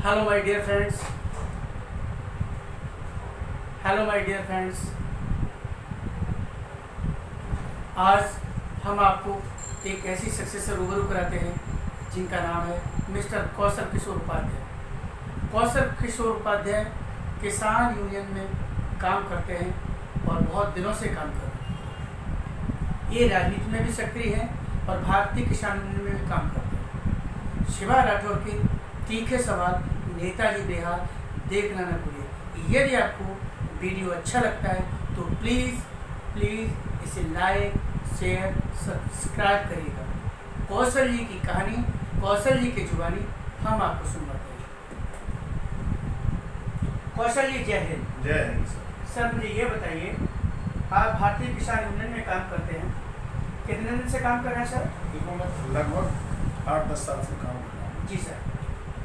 Hello my dear friends, hello my dear friends. आज हम आपको एक ऐसी सक्सेस से रूबरू कराते हैं जिनका नाम है मिस्टर कौशल किशोर उपाध्याय। कौशल किशोर उपाध्याय किसान यूनियन में काम करते हैं और बहुत दिनों से काम कर रहे हैं। ये राजनीति में भी सक्रिय हैं और भारतीय किसान यूनियन में भी काम करते हैं। शिवा राठौर के तीखे सवाल नेताजी बिहार देखना न भूलिए। यदि आपको वीडियो अच्छा लगता है तो प्लीज़ इसे लाइक शेयर सब्सक्राइब करिएगा। कौशल जी की कहानी, कौशल जी की जुबानी हम आपको सुनवाते हैं। कौशल जी जय हिंद। जय हिंद सर, मुझे ये बताइए, आप भारतीय किसान यूनियन में काम करते हैं, कितने दिन से काम कर रहे हैं सर? देखो, मैं लगभग 8-10 साल से काम कर रहा हूँ। जी सर।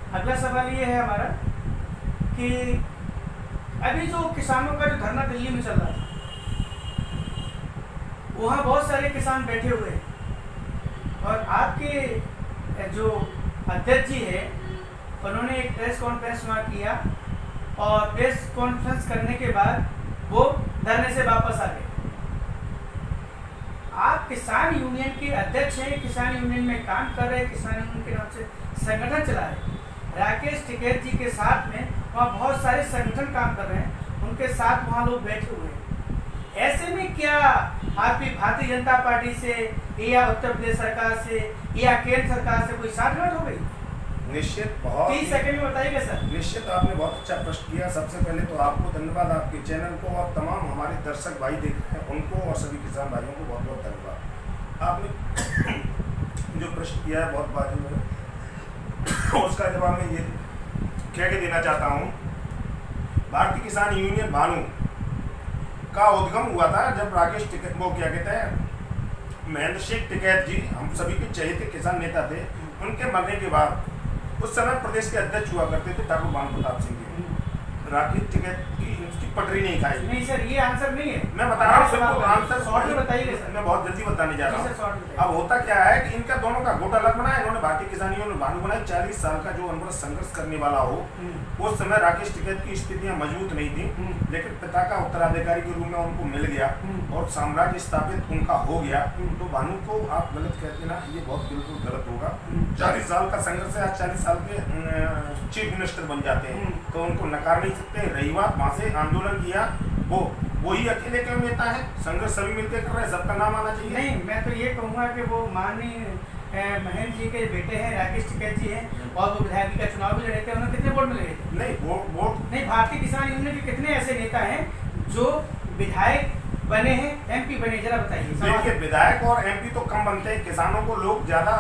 अगला सवाल ये है हमारा कि अभी जो किसानों का जो धरना दिल्ली में चल रहा था, वहाँ बहुत सारे किसान बैठे हुए हैं और आपके जो अध्यक्ष जी है उन्होंने एक प्रेस कॉन्फ्रेंस वहाँ किया और प्रेस कॉन्फ्रेंस करने के बाद वो धरने से वापस आ गए। आप किसान यूनियन के अध्यक्ष हैं, किसान यूनियन में काम कर रहे हैं, किसान यूनियन के नाम से संगठन चला रहे हैं। राकेश टिकैत जी के साथ में वहाँ बहुत सारे संगठन काम कर रहे हैं, उनके साथ वहाँ लोग बैठे हुए हैं। ऐसे में क्या आपकी भारतीय जनता पार्टी से या उत्तर प्रदेश सरकार से या केंद्र सरकार से कोई साठगांठ हो गई? निश्चित, बहुत 30 सेकंड में बताइएगा सर। निश्चित, आपने बहुत अच्छा प्रश्न किया। सबसे पहले तो आपको धन्यवाद, आपके चैनल को और तमाम हमारे दर्शक भाई देख रहे हैं उनको और सभी किसान भाइयों को बहुत बहुत धन्यवाद। आपने जो प्रश्न किया है बहुत वाजिब है। उसका जवाब मैं ये कह के देना चाहता हूँ, भारतीय किसान यूनियन भानु का उद्गम हुआ था जब राकेश टिकैत, वो क्या कहते हैं, महेंद्र सिंह टिकैत जी, हम सभी के चहेते किसान नेता थे। उनके मरने के बाद उस समय प्रदेश के अध्यक्ष हुआ करते थे ठाकुर भानु प्रताप सिंह जी। राकेश टिकैत की उसकी पटरी नहीं खाई। नहीं सर, ये आंसर नहीं है। मैं बता रहा हूँ आंसर शॉर्ट में बताइए सर। मैं बहुत जल्दी बताने जा रहा हूँ। हूँ। अब होता क्या है कि इनका दोनों का गुट अलग बना है। इन्होंने भारतीय किसान यूनियन भानु बनाई। 40 साल का जो अनवरत संघर्ष करने वाला हो, उस समय राकेश टिकैत की स्थितियां मजबूत नहीं थी, लेकिन पिता का उत्तराधिकारी के रूप में उनको मिल गया और साम्राज्य स्थापित उनका हो गया। तो भानु को आप गलत कहते ना, ये बहुत बिल्कुल गलत होगा। 40 साल का संघर्ष है, आज 40 साल के चीफ मिनिस्टर बन जाते हैं, तो उनको नकार नहीं सकते। रही बात वहाँ से आंदोलन किया, वो ही अकेले क्यों नेता है? संघर्ष सभी मिलकर कर रहे हैं, सबका नाम आना चाहिए। नहीं, मैं तो ये कहूँगा कि वो माननीय महेंद्र जी के बेटे हैं, राकेश टिकैत जी हैं, और वो विधायक का चुनाव भी लड़े थे। उन्हें कितने वोट मिले थे? नहीं, वोट नहीं, भारतीय किसान यूनियन के कितने ऐसे नेता हैं जो विधायक बने हैं, एमपी बने, जरा बताइए। देखिए, विधायक और एमपी तो कम बनते हैं। किसानों को लोग ज्यादा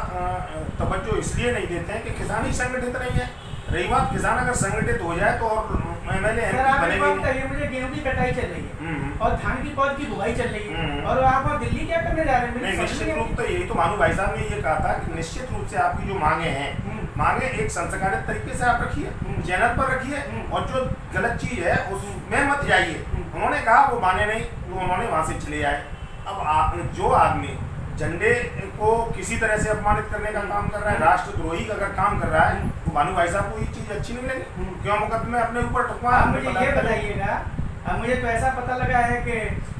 तवज्जो इसलिए नहीं देते हैं कि किसान ही संगठित नहीं है। रही बात, किसान अगर संगठित हो जाए तो और एमएलए एमपी बनेंगे। मुझे गेहूं की कटाई चल रही है और धान की पौध की बुआई चल रही है, और आप दिल्ली क्या करने जा रहे हैं? नहीं, निश्चित रूप तो यही तो भानु भाई साहब ने ये कहा था कि निश्चित रूप से आपकी जो मांगे हैं, मांगे एक संस्कारित तरीके से आप रखिए, चैनल पर रखिए, और जो गलत चीज है उसमें मत जाइए। उन्होंने कहा वो माने नहीं, तो उन्होंने वहां से चले आए। अब जो आदमी झंडे को किसी तरह से अपमानित करने का काम कर रहा है, राष्ट्रद्रोही का अगर काम कर रहा है, तो भानु भाई साहब को ये चीज अच्छी नहीं लगी। क्यों मुकदमे अपने ऊपर ठुकवा? मुझे ये बताइएगा, मुझे तो ऐसा पता लगा है कि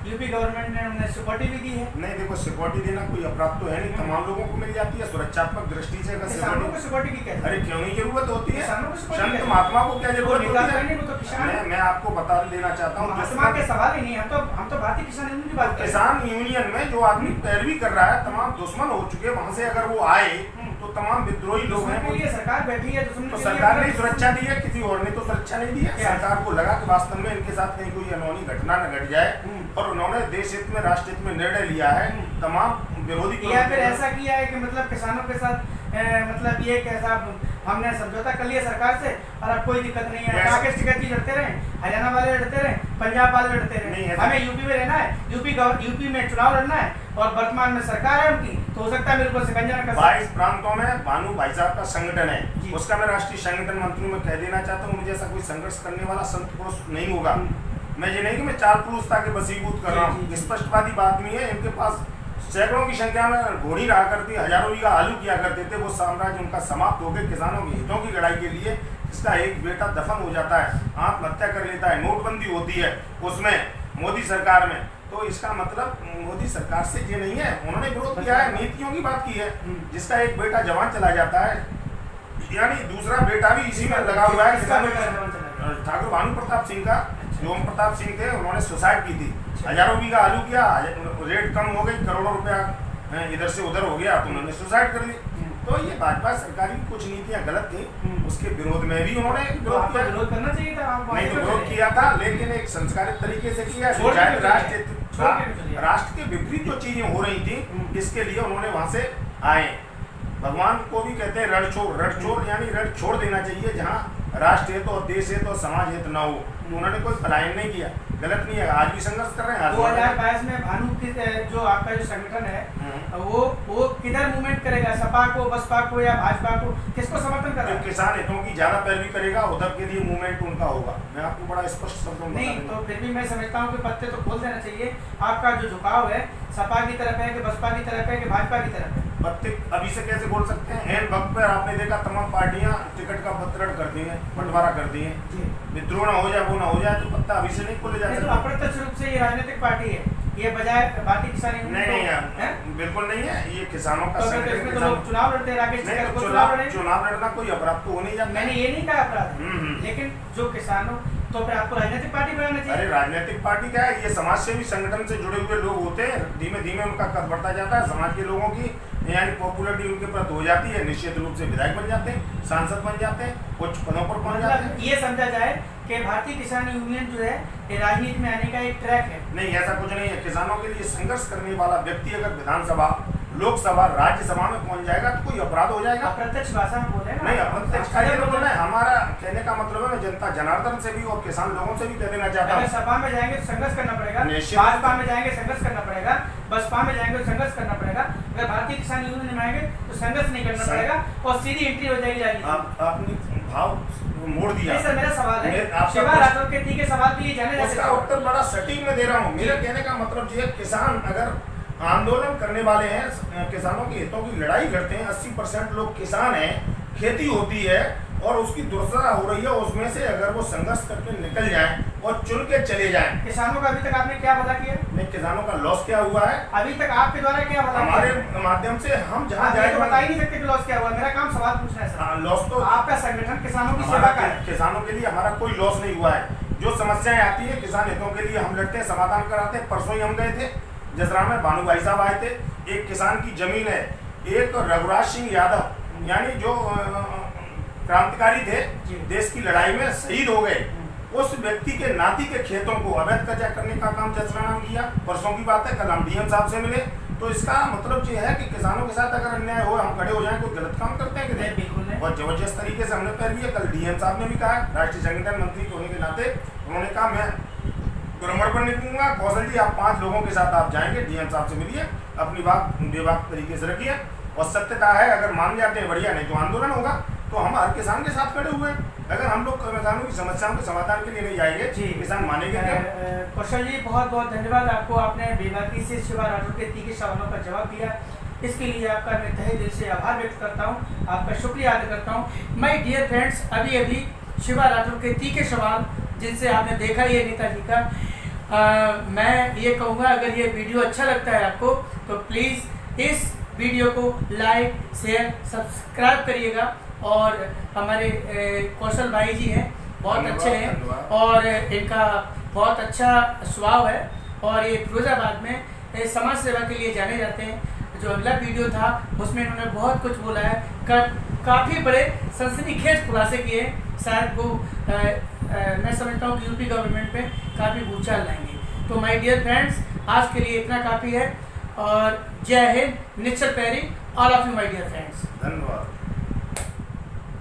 यूपी गवर्नमेंट ने उन्हें सिक्योरिटी भी दी है। नहीं, देखो, सिक्योरिटी देना कोई अपराध तो है नहीं, तमाम लोगों को मिल जाती है सुरक्षात्मक दृष्टि से। अगर सिक्योरिटी की क्या? अरे क्यों नहीं जरूरत होती है? संत महात्मा को क्या जरूरत होती है? मैं आपको बता देना चाहता हूँ, महात्मा के सवाल ही नहीं, हम तो भारतीय किसान यूनियन की बात कर रहे हैं। किसान यूनियन में जो आदमी पैरवी कर रहा है, तमाम दुश्मन हो चुके, वहां से अगर वो आए तो तमाम विद्रोही लोग हैं। सरकार बैठी है, तो सरकार ने सुरक्षा दी है, किसी और ने तो सुरक्षा नहीं दी है। सरकार को लगा कि वास्तव में इनके साथ कहीं कोई अनहोनी घटना न घट जाए, और उन्होंने देश हित में, राष्ट्र हित में निर्णय लिया है। तमाम विरोधी या फिर ऐसा किया है कि मतलब किसानों के साथ मतलब ये कैसा हमने समझौता कर लिया सरकार से और अब कोई दिक्कत नहीं है। राकेश टिकैत जी लड़ते रहे, हरियाणा वाले लड़ते रहे, पंजाब वाले लड़ते रहे, हमें यूपी में रहना है, यूपी में चुनाव लड़ना है, और वर्तमान में सरकार है उनकी, तो हो सकता है मेरे को शिकंजा न कर। 22 प्रांतों में भानु भाई साहब का संगठन है, उसका मैं राष्ट्रीय संगठन मंत्री में कह देना चाहता हूँ, मुझे ऐसा कोई संघर्ष करने वाला संत पुरुष नहीं होगा। मैं ये नहीं कि मैं चाल पुरुषता के वसीभूत कर रहा हूँ, स्पष्टवादी बात नहीं है। इनके पास सैकड़ों की संख्या में घोड़ी रहा करती, हजारों बीघा आलू किया करते थे। वो साम्राज्य उनका समाप्त हो गए किसानों के हितों की लड़ाई के लिए इसका एक बेटा दफन हो जाता है, आत्महत्या कर लेता है, नोटबंदी होती है उसमें मोदी सरकार में, तो इसका मतलब मोदी सरकार से ये नहीं है, उन्होंने विरोध किया है, नीतियों की बात की है। जिसका एक बेटा जवान चला जाता है, यानी दूसरा बेटा भी इसी में लगा हुआ है। ठाकुर भानु प्रताप सिंह का, जो ओम प्रताप सिंह थे, उन्होंने सुसाइड की थी, हजारों बीघा आलू किया, रेट कम हो गई, करोड़ों रुपया इधर से उधर हो गया, तो उन्होंने सुसाइड कर ली। तो ये भाजपा सरकार की कुछ नीतियां गलत थी, उसके विरोध में भी उन्होंने विरोध किया। विरोध करना चाहिए था, नहीं तो विरोध किया था, लेकिन एक संस्कारित तरीके से किया। राष्ट्र के विपरीत जो चीजें हो रही थी, इसके लिए उन्होंने वहां से आए। भगवान को भी कहते हैं रणछोड़, यानी रण छोड़ देना चाहिए। जहाँ राष्ट्र हित और देश हित और समाज हित न हो, उन्होंने कोई पलायन नहीं किया, गलत नहीं है, आज भी संघर्ष कर रहे हैं। 2022 में भानु की जो आपका जो संगठन है वो किधर मूवमेंट करेगा, सपा को, बसपा को या भाजपा को, किसको समर्थन कर रहा है? किसान हितों की ज्यादा पैरवी करेगा, उधर के लिए मूवमेंट उनका होगा। मैं आपको बड़ा स्पष्ट शब्दों में नहीं, तो फिर भी मैं समझता हूँ कि पत्ते तो खोल देना चाहिए। आपका जो झुकाव है सपा की तरफ है कि बसपा की तरफ है कि भाजपा की तरफ है? पत्ते अभी से कैसे बोल सकते हैं? एन वक्त पर आपने देखा तमाम पार्टियां टिकट का वितरण करती हैं, बंटवारा करती हैं, विद्रोह ना हो जाए, वो ना हो जाए, तो पत्ता अभी से नहीं खोले जा सकता। अप्रत्यक्ष रूप से ये राजनीतिक पार्टी है, ये बजाय भारतीय किसान यूनियन नहीं है, बिल्कुल नहीं है, ये किसानों का संगठन। तो लोग चुनाव लड़ते हैं, राकेश टिकैत को चुनाव लड़ना कोई अपराध तो हो नहीं जाता। मैंने ये नहीं कहा अपराध है, लेकिन जो किसानों, तो फिर आपको राजनीतिक पार्टी बनाना चाहिए। अरे राजनीतिक पार्टी क्या है, ये समाज सेवी संगठन से जुड़े हुए लोग होते हैं, धीमे धीमे उनका कद बढ़ता जाता है, समाज के लोगों की यानी पॉपुलरिटी उनके प्रति हो जाती है, निश्चित रूप से विधायक बन जाते हैं, सांसद बन जाते हैं, उच्च पदों पर पहुंच जाते हैं। ये समझा जाए कि भारतीय किसान यूनियन जो है ये राजनीति में आने का एक ट्रैक है? नहीं, ऐसा कुछ नहीं है। किसानों के लिए संघर्ष करने वाला व्यक्ति अगर विधानसभा, लोकसभा, राज्यसभा में पहुंच जाएगा तो कोई अपराध हो जाएगा। अप्रत्यक्ष भाषा में बोले ना? नहीं, अप्रत्यक्ष का ये बोलना है, हमारा कहने का मतलब है मैं जनता जनार्दन से भी और किसान लोगों से भी कह देना चाहता हूँ। अगर सपा में जाएंगे तो संघर्ष करना पड़ेगा, भाजपा में जाएंगे संघर्ष करना पड़ेगा, बसपा में जाएंगे तो संघर्ष करना पड़ेगा। अगर भारतीय किसान यूनियन में आएंगे तो संघर्ष नहीं करना पड़ेगा और सीधी एंट्री हो जाएगी। आपने भाव मोड़ दिया। नहीं सर, मेरा सवाल है, शिवा राठौर के ठीक है सवाल के लिए जाने उसका उत्तर बड़ा सटीक में दे रहा हूँ। मेरा कहने का मतलब ये है, किसान अगर आंदोलन करने वाले हैं, किसानों के हितों की लड़ाई करते हैं, 80% लोग किसान हैं, खेती होती है और उसकी दुर्दशा हो रही है, उसमें से अगर वो संघर्ष करके निकल जाएं और चुन के चले जाएं। किसानों का अभी तक आपने क्या भला किया? नहीं, किसानों का लॉस क्या हुआ है अभी तक आपके द्वारा क्या भला? हमारे माध्यम से हम जहाँ जाए तो बता ही नहीं सकते कि लॉस क्या हुआ। मेरा काम सवाल पूछना है सर। लॉस तो आपका संगठन किसानों की सेवा का है। किसानों के लिए हमारा कोई लॉस नहीं हुआ है। जो समस्याएं आती है किसान हितों के लिए हम लड़ते हैं, समाधान कराते हैं। परसों ही हम गए थे जसरा में, भानु भाई साहब आए थे। एक किसान की जमीन है, एक रघुराज सिंह यादव यानी जो क्रांतिकारी थे, देश की लड़ाई में शहीद हो गए, उस व्यक्ति के नाती के खेतों को अवैध कब्जा करने का काम जसरा ने किया। परसों की बात है, कल हम डीएम साहब से मिले। तो इसका मतलब ये है कि किसानों के साथ अगर अन्याय हो, हम खड़े हो जाएं, कोई गलत काम करते हैं कि नहीं? बिल्कुल नहीं। और जबरदस्त तरीके से हमने पैरवी है। कल डीएम साहब ने भी कहा, राष्ट्रीय संगठन मंत्री होने के नाते उन्होंने कहा मैं भ्रमण पर निकलूंगा, कौशल जी आप 5 लोगों के साथ आप जाएंगे, डीएम साहब से मिलिए, अपनी बात बेबाक तरीके से रखिए और सत्यता है, अगर मान जाते हैं बढ़िया, नहीं तो आंदोलन होगा। तो हम हर किसान के साथ खड़े हुए हैं। अगर हम लोग किसानों की समस्याओं के समाधान के लिए नहीं जाएंगे, किसान मानेंगे क्या? कौशल जी बहुत बहुत धन्यवाद आपको, आपने बेबाकी से शिवा राठौर के तीखे सवालों का जवाब दिया। इसके लिए आपका मैं तहे दिल से आभार व्यक्त करता हूँ, आपका शुक्रिया अदा करता हूँ। माय डियर फ्रेंड्स, अभी अभी शिवा राठौर के तीखे सवाल जिनसे आपने देखा ये नेताजी का, मैं ये कहूँगा अगर ये वीडियो अच्छा लगता है आपको तो प्लीज़ इस वीडियो को लाइक, शेयर, सब्सक्राइब करिएगा। और हमारे कौशल भाई जी हैं, बहुत अच्छे हैं और इनका बहुत अच्छा स्वभाव है और ये फिरोजाबाद में समाज सेवा के लिए जाने जाते हैं। जो अगला वीडियो था उसमें इन्होंने बहुत कुछ बोला है, काफ़ी बड़े सनसनीखेज खुलासे किए। शायद वो मैं समझता हूँ कि यूपी गवर्नमेंट पे काफ़ी भूचाल लाएंगे। तो माय डियर फ्रेंड्स, आज के लिए इतना काफ़ी है और जय Hind, Nishchal Pairi, all of you my dear friends. धन्यवाद।